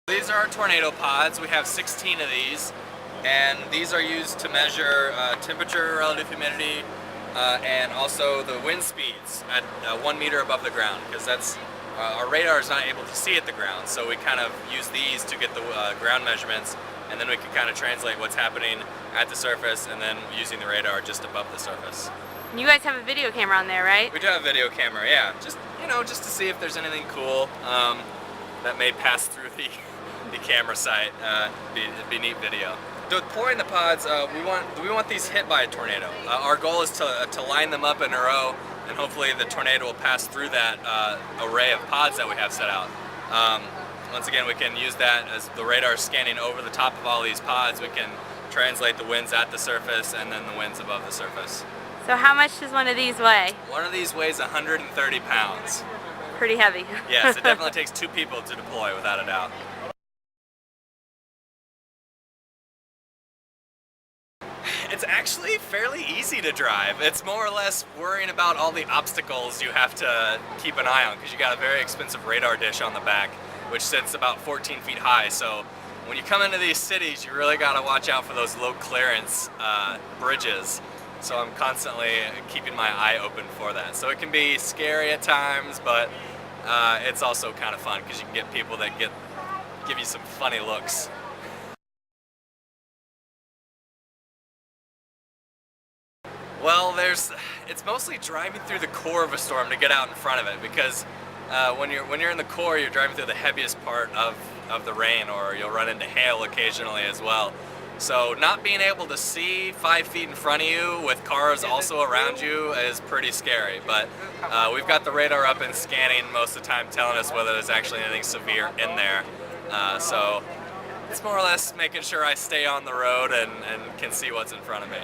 These are our tornado pods. We have 16 of these, and these are used to measure temperature, relative humidity, and also the wind speeds at 1 meter above the ground, because that's our radar is not able to see at the ground, so we kind of use these to get the ground measurements, and then we can kind of translate what's happening at the surface and then using the radar just above the surface. And you guys have a video camera on there, right? We do have a video camera, yeah. Just just to see if there's anything cool that may pass through the camera site. It'd be a neat video. Deploying the pods, we want these hit by a tornado. Our goal is to line them up in a row, and hopefully the tornado will pass through that array of pods that we have set out. Once again, we can use that as the radar scanning over the top of all these pods. We can translate the winds at the surface and then the winds above the surface. So how much does one of these weigh? One of these weighs 130 pounds. Pretty heavy. Yes, it definitely takes 2 people to deploy, without a doubt. It's actually fairly easy to drive. It's more or less worrying about all the obstacles you have to keep an eye on, because you got a very expensive radar dish on the back, which sits about 14 feet high. So when you come into these cities, you really got to watch out for those low clearance bridges. So I'm constantly keeping my eye open for that. So it can be scary at times, but it's also kind of fun, because you can get people that give you some funny looks. Well, it's mostly driving through the core of a storm to get out in front of it, because when you're in the core, you're driving through the heaviest part of the rain, or you'll run into hail occasionally as well. So not being able to see 5 feet in front of you with cars also around you is pretty scary. But we've got the radar up and scanning most of the time, telling us whether there's actually anything severe in there. So it's more or less making sure I stay on the road and can see what's in front of me.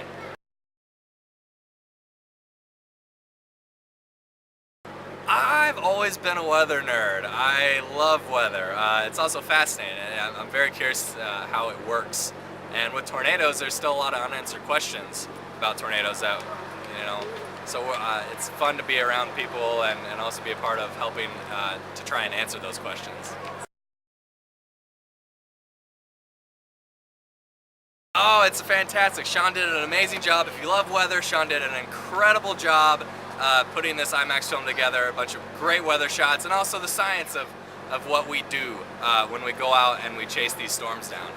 I've always been a weather nerd. I love weather. It's also fascinating. I'm very curious how it works. And with tornadoes, there's still a lot of unanswered questions about tornadoes so it's fun to be around people and also be a part of helping to try and answer those questions. Oh, it's fantastic. Sean did an amazing job. If you love weather, Sean did an incredible job putting this IMAX film together, a bunch of great weather shots, and also the science of what we do when we go out and we chase these storms down.